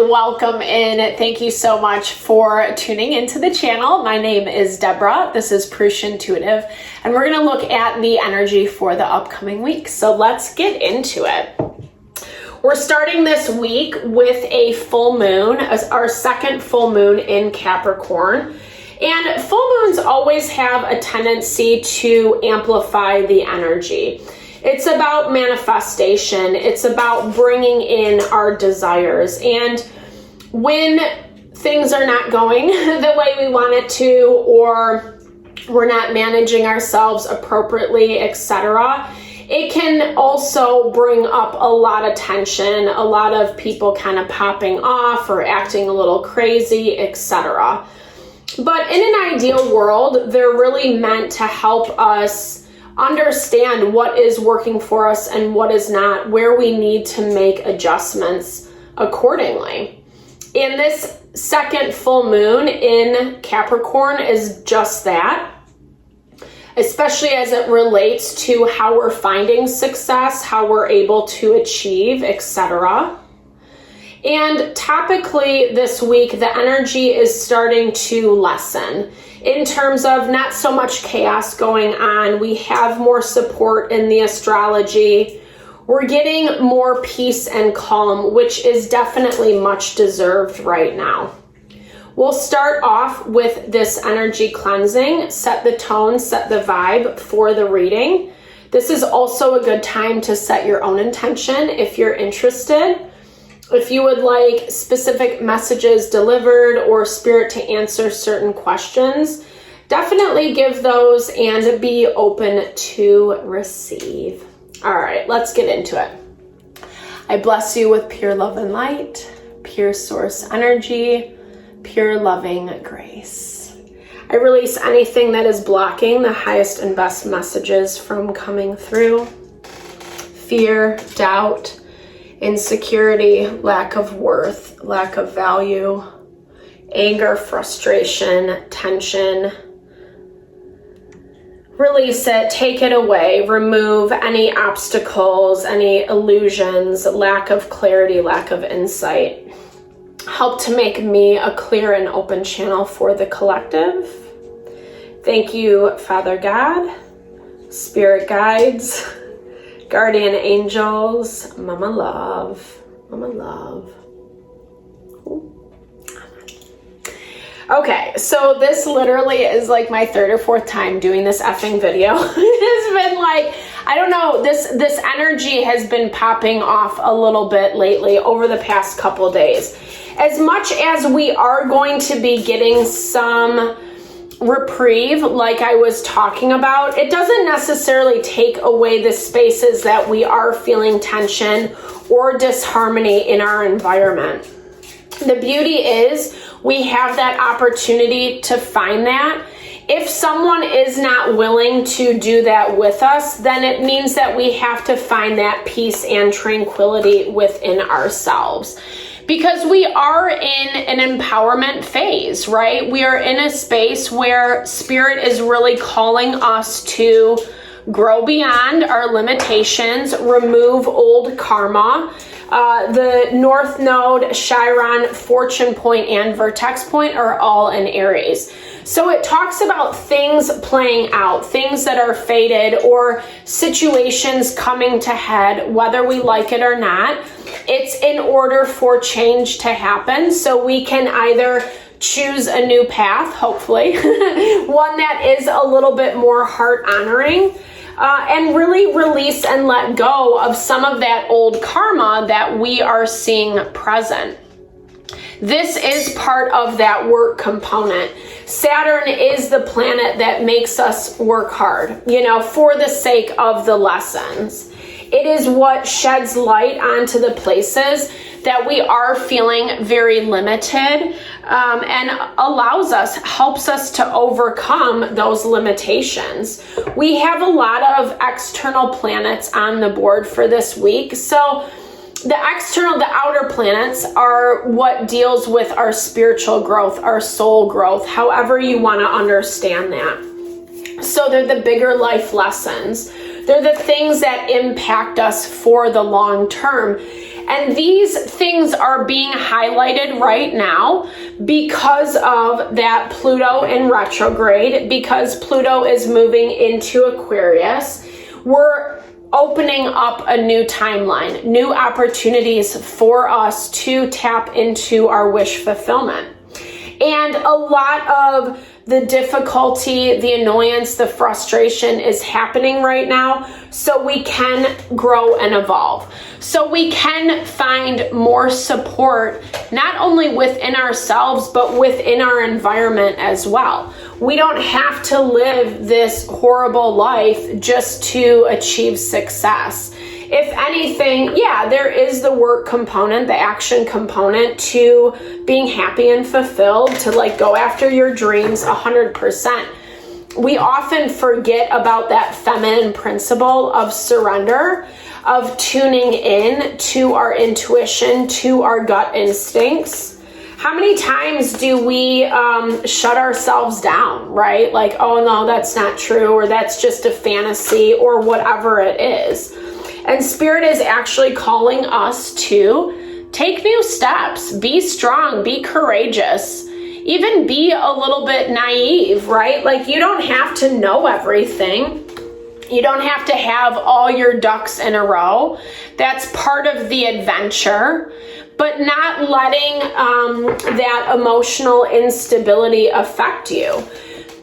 welcome in. Thank you so much for tuning into the channel. My name is Deborah. This is Purusha Intuitive, and we're going to look at the energy for the upcoming week. So let's get into it. We're starting this week with a full moon, our second full moon in Capricorn. And full moons always have a tendency to amplify the energy. It's about manifestation. It's about bringing in our desires. And when things are not going the way we want it to, or we're not managing ourselves appropriately, etc., it can also bring up a lot of tension, a lot of people kind of popping off or acting a little crazy, etc. But in an ideal world, they're really meant to help us understand what is working for us and what is not, where we need to make adjustments accordingly. And this second full moon in Capricorn is just that, especially as it relates to how we're finding success, how we're able to achieve, etc. And topically this week, the energy is starting to lessen in terms of not so much chaos going on. We have more support in the astrology. We're getting more peace and calm, which is definitely much deserved right now. We'll start off with this energy cleansing, set the tone, set the vibe for the reading. This is also a good time to set your own intention if you're interested. If you would like specific messages delivered or spirit to answer certain questions, definitely give those and be open to receive. All right, let's get into it. I bless you with pure love and light, pure source energy, pure loving grace. I release anything that is blocking the highest and best messages from coming through. Fear, doubt, insecurity, lack of worth, lack of value, anger, frustration, tension. Release it, take it away, remove any obstacles, any illusions, lack of clarity, lack of insight. Help to make me a clear and open channel for the collective. Thank you, Father God, Spirit guides, guardian angels, Mama Love, Mama Love. Okay, so this literally is like my third or fourth time doing this effing video. It's been like, I don't know, this energy has been popping off a little bit lately over the past couple days. As much as we are going to be getting some reprieve, like I was talking about, it doesn't necessarily take away the spaces that we are feeling tension or disharmony in our environment. The beauty is we have that opportunity to find that. If someone is not willing to do that with us, then it means that we have to find that peace and tranquility within ourselves. Because we are in an empowerment phase, right? We are in a space where Spirit is really calling us to grow beyond our limitations, remove old karma. The North Node, Chiron, Fortune Point, and Vertex Point are all in Aries. So it talks about things playing out, things that are fated, or situations coming to head, whether we like it or not. It's in order for change to happen, so we can either choose a new path, hopefully, one that is a little bit more heart-honoring, and really release and let go of some of that old karma that we are seeing present. This is part of that work component. Saturn is the planet that makes us work hard, for the sake of the lessons. It is what sheds light onto the places that we are feeling very limited, and helps us to overcome those limitations. We have a lot of external planets on the board for this week. So the outer planets are what deals with our spiritual growth, our soul growth, however you want to understand that. So they're the bigger life lessons. They're the things that impact us for the long term. And these things are being highlighted right now because of that Pluto in retrograde, because Pluto is moving into Aquarius. We're opening up a new timeline, new opportunities for us to tap into our wish fulfillment. And a lot of the difficulty, the annoyance, the frustration is happening right now so we can grow and evolve. So we can find more support, not only within ourselves, but within our environment as well. We don't have to live this horrible life just to achieve success. If anything, yeah, there is the work component, the action component to being happy and fulfilled, to like go after your dreams 100%. We often forget about that feminine principle of surrender, of tuning in to our intuition, to our gut instincts. How many times do we shut ourselves down, right? Like, oh no, that's not true, or that's just a fantasy, or whatever it is. And Spirit is actually calling us to take new steps, be strong, be courageous, even be a little bit naive, right? Like, you don't have to know everything. You don't have to have all your ducks in a row. That's part of the adventure, but not letting that emotional instability affect you.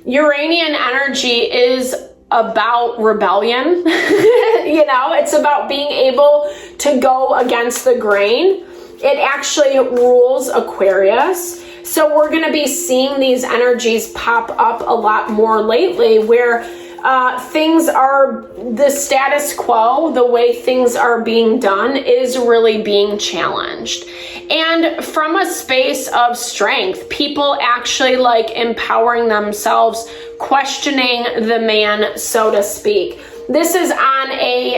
Uranian energy is about rebellion. It's about being able to go against the grain. It actually rules Aquarius. So we're going to be seeing these energies pop up a lot more lately, where things are, the status quo, the way things are being done is really being challenged. And from a space of strength, people actually like empowering themselves, questioning the man, so to speak. This is on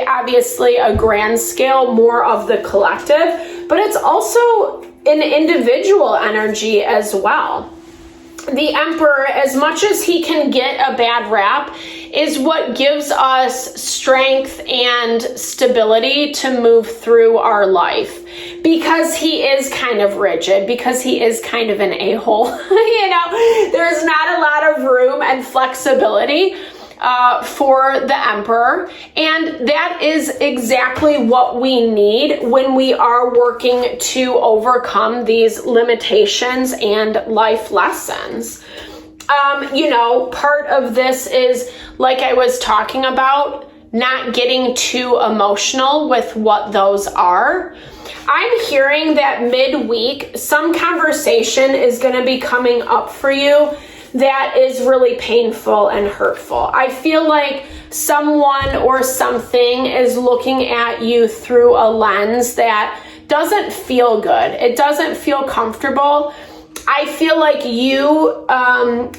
obviously a grand scale, more of the collective, but it's also an individual energy as well. The Emperor, as much as he can get a bad rap, is what gives us strength and stability to move through our life, because he is kind of rigid, because he is kind of an a-hole. There's not a lot of room and flexibility for the Emperor, and that is exactly what we need when we are working to overcome these limitations and life lessons. Part of this is, like I was talking about, not getting too emotional with what those are. I'm hearing that midweek, some conversation is going to be coming up for you that is really painful and hurtful. I feel like someone or something is looking at you through a lens that doesn't feel good. It doesn't feel comfortable. I feel like you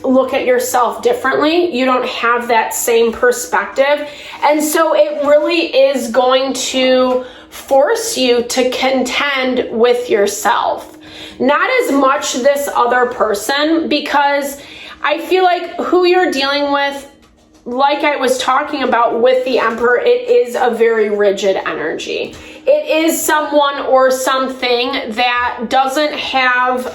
look at yourself differently. You don't have that same perspective. And so it really is going to force you to contend with yourself. Not as much this other person, because I feel like who you're dealing with, like I was talking about with the Emperor, it is a very rigid energy. It is someone or something that doesn't have,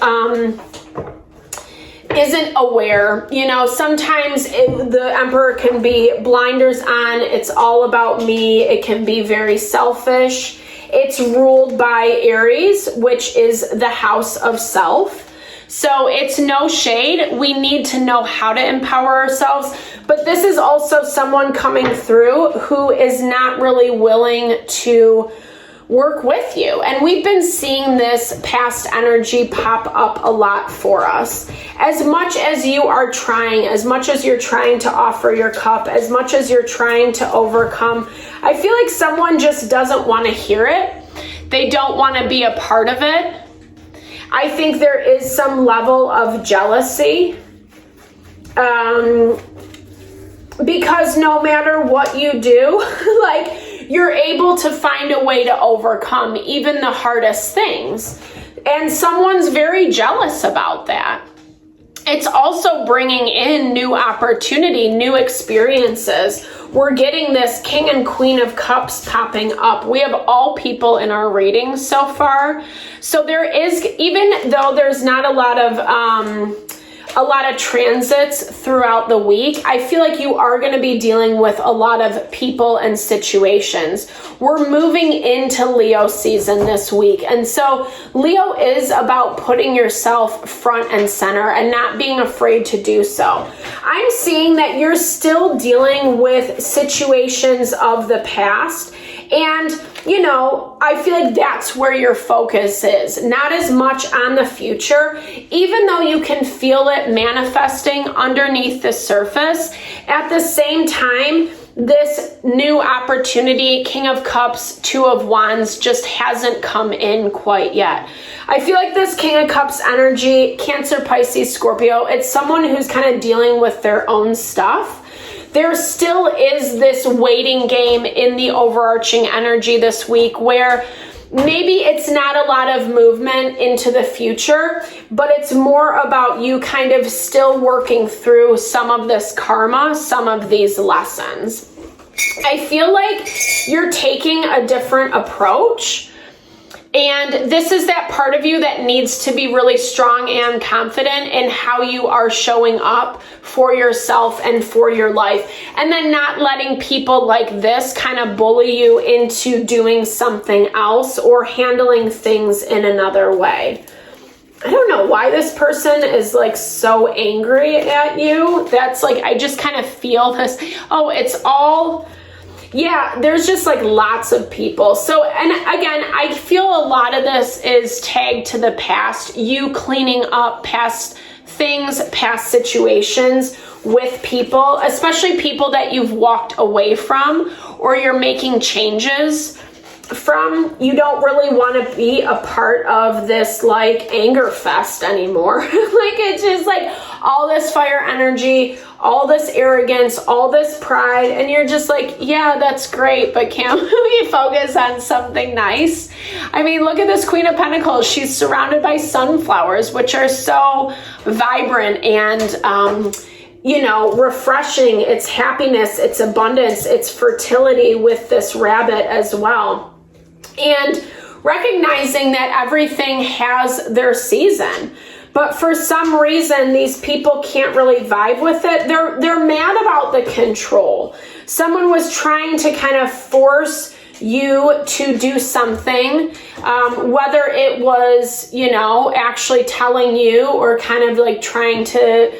isn't aware. Sometimes the Emperor can be blinders on. It's all about me. It can be very selfish. It's ruled by Aries, which is the house of self. So it's no shade. We need to know how to empower ourselves. But this is also someone coming through who is not really willing to work with you. And we've been seeing this past energy pop up a lot for us. As much as you are trying, as much as you're trying to offer your cup, as much as you're trying to overcome, I feel like someone just doesn't want to hear it. They don't want to be a part of it. I think there is some level of jealousy, because no matter what you do, you're able to find a way to overcome even the hardest things. And someone's very jealous about that. It's also bringing in new opportunity, new experiences. We're getting this King and Queen of Cups popping up. We have all people in our readings so far. So there is, even though there's not a lot of transits throughout the week, I feel like you are going to be dealing with a lot of people and situations. We're moving into Leo season this week. And so Leo is about putting yourself front and center and not being afraid to do so. I'm seeing that you're still dealing with situations of the past. And, you know, I feel like that's where your focus is, not as much on the future, even though you can feel it manifesting underneath the surface. At the same time, this new opportunity, King of Cups, Two of Wands, just hasn't come in quite yet. I feel like this King of Cups energy, Cancer, Pisces, Scorpio, it's someone who's kind of dealing with their own stuff. There still is this waiting game in the overarching energy this week where maybe it's not a lot of movement into the future, but it's more about you kind of still working through some of this karma, some of these lessons. I feel like you're taking a different approach. And this is that part of you that needs to be really strong and confident in how you are showing up for yourself and for your life. And then not letting people like this kind of bully you into doing something else or handling things in another way. I don't know why this person is like so angry at you. That's like, I just kind of feel this. Oh, it's all... Yeah, there's just like lots of people. So, and again, I feel a lot of this is tagged to the past, you cleaning up past things, past situations with people, especially people that you've walked away from or you're making changes from. You don't really want to be a part of this like anger fest anymore. Like it's just like all this fire energy, all this arrogance, all this pride, and you're just like, yeah, that's great, but can't we focus on something nice? I mean, look at this Queen of Pentacles. She's surrounded by sunflowers, which are so vibrant and you know, refreshing. It's happiness, it's abundance, it's fertility with this rabbit as well. And recognizing that everything has their season. But for some reason, these people can't really vibe with it. They're mad about the control. Someone was trying to kind of force you to do something, whether it was, you know, actually telling you or kind of like trying to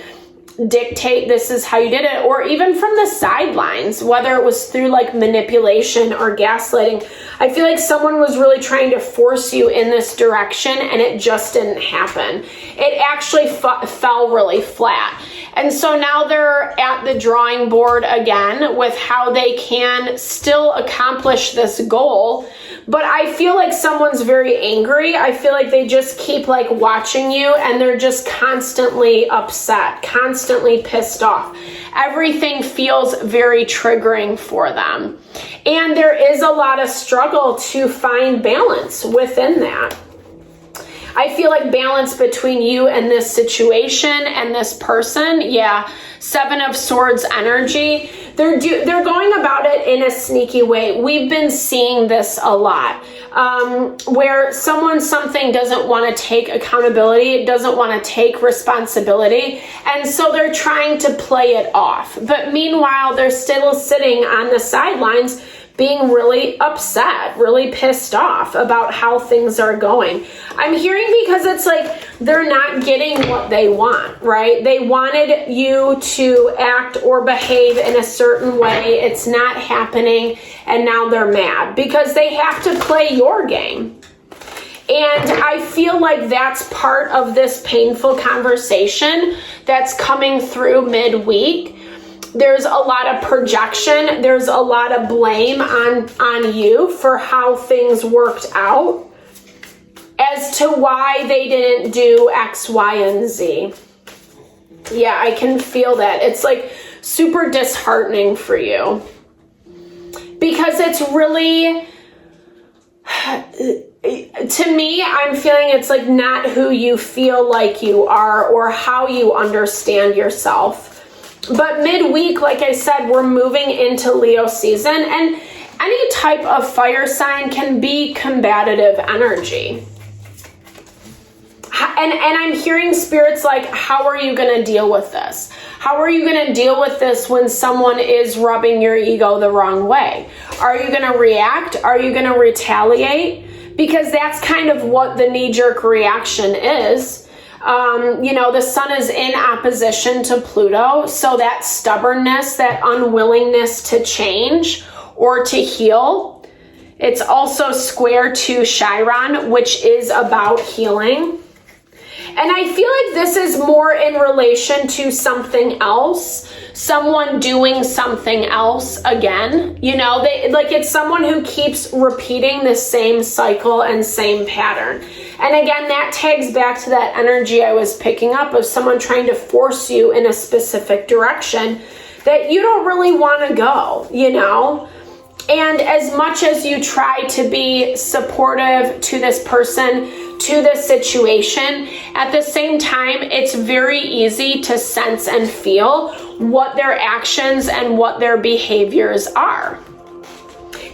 dictate this is how you did it, or even from the sidelines, whether it was through like manipulation or gaslighting. I feel like someone was really trying to force you in this direction and it just didn't happen. It actually fell really flat. And so now they're at the drawing board again with how they can still accomplish this goal. But I feel like someone's very angry. I feel like they just keep like watching you and they're just constantly upset, constantly pissed off. Everything feels very triggering for them. And there is a lot of struggle to find balance within that. I feel like balance between you and this situation and this person. Yeah, Seven of Swords energy. They're going about it in a sneaky way. We've been seeing this a lot, where something doesn't want to take accountability, doesn't want to take responsibility, and so they're trying to play it off. But meanwhile, they're still sitting on the sidelines being really upset, really pissed off about how things are going. I'm hearing because it's like they're not getting what they want, right? They wanted you to act or behave in a certain way. It's not happening, and now they're mad because they have to play your game. And I feel like that's part of this painful conversation that's coming through midweek. There's a lot of projection. There's a lot of blame on you for how things worked out as to why they didn't do X, Y, and Z. Yeah, I can feel that. It's like super disheartening for you because it's really, to me, I'm feeling it's like not who you feel like you are or how you understand yourself. But midweek, like I said, we're moving into Leo season, and any type of fire sign can be combative energy. And I'm hearing spirits like, how are you going to deal with this? How are you going to deal with this when someone is rubbing your ego the wrong way? Are you going to react? Are you going to retaliate? Because that's kind of what the knee-jerk reaction is. The sun is in opposition to Pluto, so that stubbornness, that unwillingness to change or to heal. It's also square to Chiron, which is about healing. And I feel like this is more in relation to something else, someone doing something else again. It's someone who keeps repeating the same cycle and same pattern. And again, that tags back to that energy I was picking up of someone trying to force you in a specific direction that you don't really want to go, And as much as you try to be supportive to this person, to this situation, at the same time, it's very easy to sense and feel what their actions and what their behaviors are.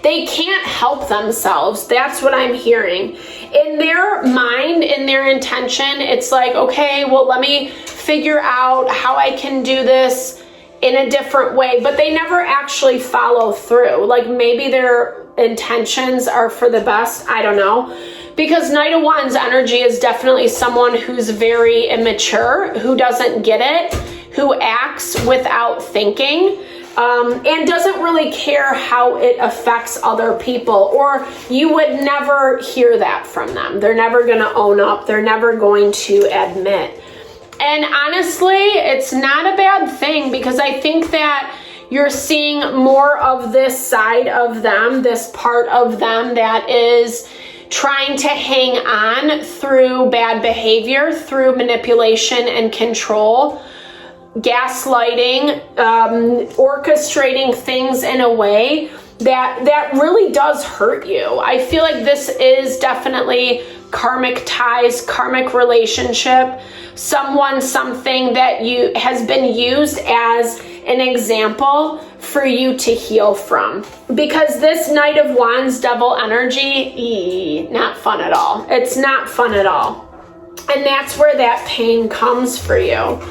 They can't help themselves. That's what I'm hearing. In their mind, in their intention, it's like, okay, well, let me figure out how I can do this in a different way, but they never actually follow through. Like maybe their intentions are for the best. I don't know. Because Knight of Wands energy is definitely someone who's very immature, who doesn't get it, who acts without thinking, and doesn't really care how it affects other people, or you would never hear that from them. They're never going to own up. They're never going to admit. And honestly, it's not a bad thing, because I think that you're seeing more of this side of them, this part of them that is trying to hang on through bad behavior, through manipulation and control, gaslighting, orchestrating things in a way that really does hurt you. I feel like this is definitely karmic ties, karmic relationship, something that has been used as an example for you to heal from. Because this Knight of Wands devil energy, not fun at all. It's not fun at all. And that's where that pain comes for you.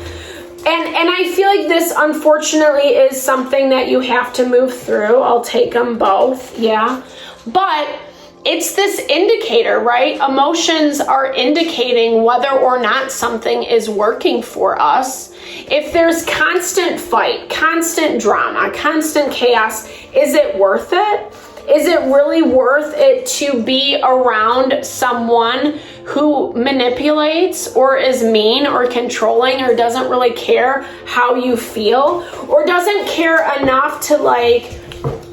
And I feel like this, unfortunately, is something that you have to move through. I'll take them both, yeah. But it's this indicator, right? Emotions are indicating whether or not something is working for us. If there's constant fight, constant drama, constant chaos, is it worth it? Is it really worth it to be around someone who manipulates or is mean or controlling or doesn't really care how you feel or doesn't care enough to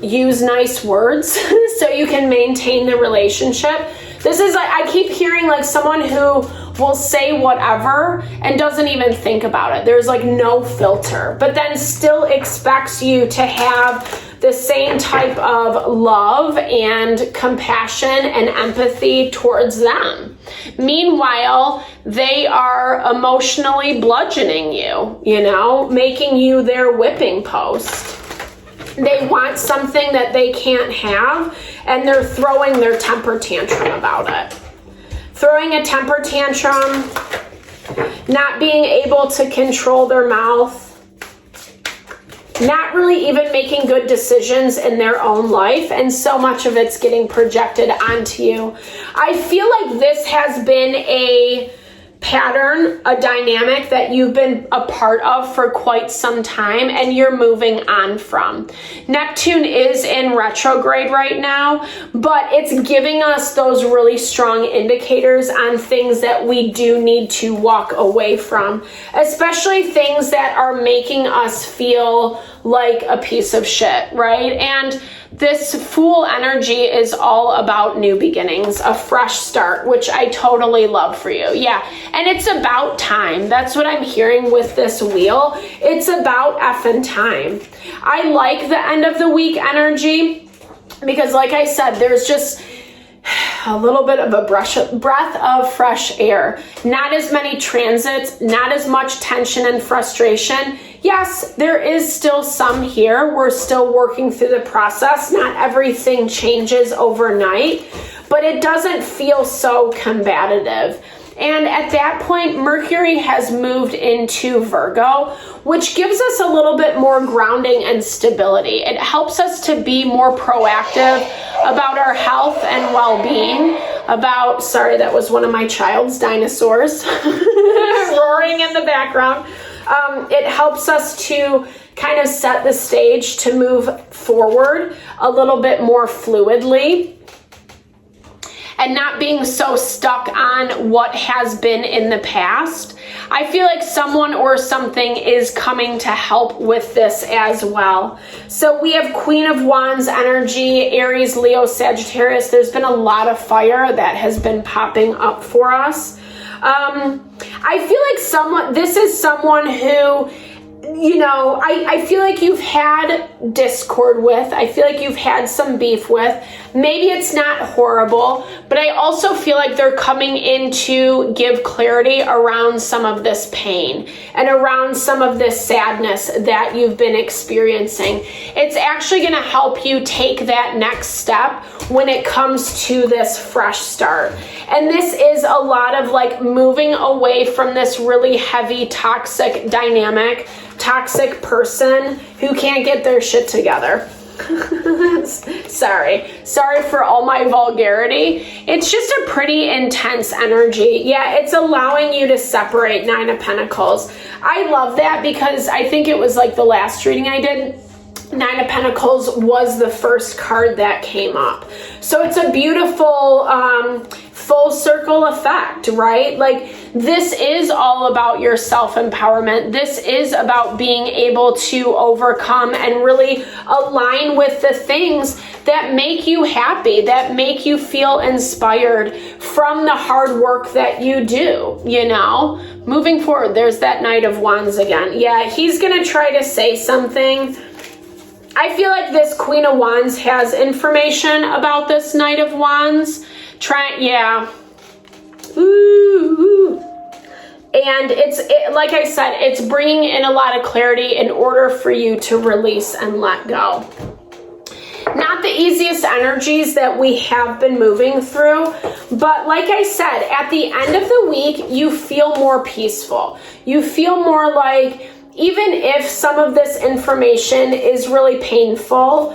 use nice words so you can maintain the relationship? This is I keep hearing someone who will say whatever and doesn't even think about it. There's no filter, but then still expects you to have the same type of love and compassion and empathy towards them. Meanwhile, they are emotionally bludgeoning you, making you their whipping post. They want something that they can't have, and they're throwing their temper tantrum about it. Throwing a temper tantrum, not being able to control their mouth, not really even making good decisions in their own life, and so much of it's getting projected onto you. I feel like this has been a pattern, a dynamic that you've been a part of for quite some time and you're moving on from. Neptune is in retrograde right now, but it's giving us those really strong indicators on things that we do need to walk away from, especially things that are making us feel like a piece of shit, right? And this Fool energy is all about new beginnings, a fresh start, which I totally love for you. Yeah, and it's about time. That's what I'm hearing with this wheel. It's about effing time. I like the end of the week energy because, like I said, there's just a little bit of a breath of fresh air. Not as many transits, not as much tension and frustration. Yes, there is still some here. We're still working through the process. Not everything changes overnight, but it doesn't feel so combative. And at that point, Mercury has moved into Virgo, which gives us a little bit more grounding and stability. It helps us to be more proactive about our health and well-being, sorry, that was one of my child's dinosaurs roaring in the background. It helps us to kind of set the stage to move forward a little bit more fluidly, and not being so stuck on what has been in the past. I feel like someone or something is coming to help with this as well. So we have Queen of Wands energy, Aries, Leo, Sagittarius. There's been a lot of fire that has been popping up for us. I feel like this is someone who, I feel like you've had discord with. I feel like you've had some beef with. Maybe it's not horrible, but I also feel like they're coming in to give clarity around some of this pain and around some of this sadness that you've been experiencing. It's actually going to help you take that next step when it comes to this fresh start. And this is a lot of like moving away from this really heavy, toxic dynamic, toxic person who can't get their shit together. Sorry for all my vulgarity. It's just a pretty intense energy. Yeah, it's allowing you to separate. Nine of Pentacles. I love that because I think it was like the last reading I did. Nine of Pentacles was the first card that came up. So it's a beautiful full circle effect, right? Like this is all about your self-empowerment. This is about being able to overcome and really align with the things that make you happy, that make you feel inspired from the hard work that you do, Moving forward, there's that Knight of Wands again. Yeah, he's going to try to say something. I feel like this Queen of Wands has information about this Knight of Wands. Ooh. And like I said, it's bringing in a lot of clarity in order for you to release and let go. Not the easiest energies that we have been moving through, but like I said, at the end of the week, you feel more peaceful. You feel more like, even if some of this information is really painful,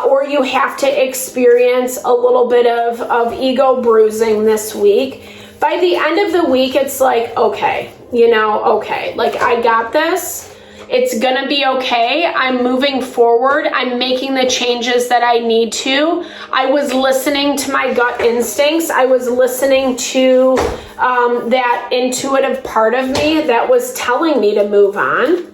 or you have to experience a little bit of ego bruising this week, by the end of the week, it's like, okay, like I got this. It's gonna be okay. I'm moving forward. I'm making the changes that I need to. I was listening to my gut instincts. I was listening to that intuitive part of me that was telling me to move on.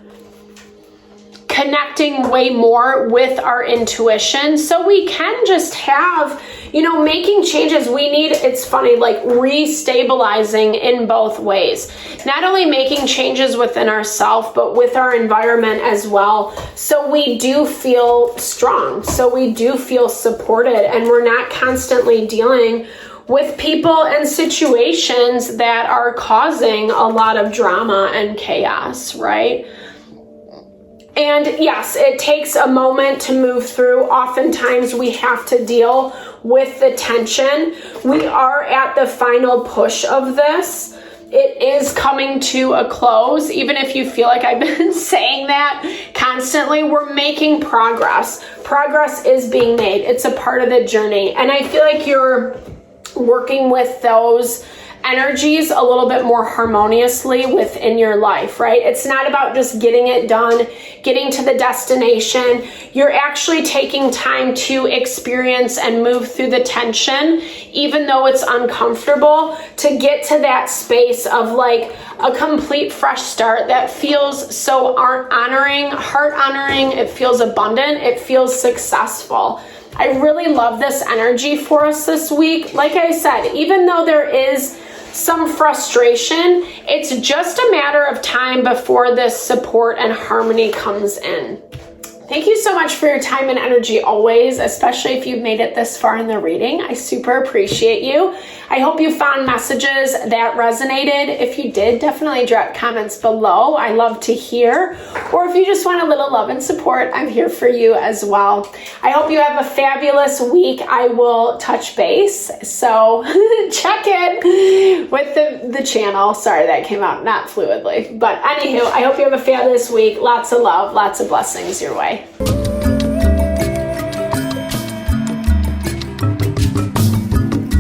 Connecting way more with our intuition so we can just have, making changes. We need, it's funny, like restabilizing in both ways. Not only making changes within ourselves, but with our environment as well. So we do feel strong. So we do feel supported, and we're not constantly dealing with people and situations that are causing a lot of drama and chaos, right? And yes, it takes a moment to move through. Oftentimes we have to deal with the tension. We are at the final push of this. It is coming to a close. Even if you feel like I've been saying that constantly, we're making progress. Progress is being made. It's a part of the journey. And I feel like you're working with those energies a little bit more harmoniously within your life, right? It's not about just getting it done, getting to the destination. You're actually taking time to experience and move through the tension, even though it's uncomfortable, to get to that space of like a complete fresh start that feels so honoring, heart honoring. It feels abundant. It feels successful. I really love this energy for us this week. Like I said, even though there is some frustration, it's just a matter of time before this support and harmony comes in. Thank you so much for your time and energy always, especially if you've made it this far in the reading. I super appreciate you. I hope you found messages that resonated. If you did, definitely drop comments below. I love to hear. Or if you just want a little love and support, I'm here for you as well. I hope you have a fabulous week. I will touch base. So check in with the channel. Sorry, that came out not fluidly. But anywho, I hope you have a fabulous week. Lots of love, lots of blessings your way.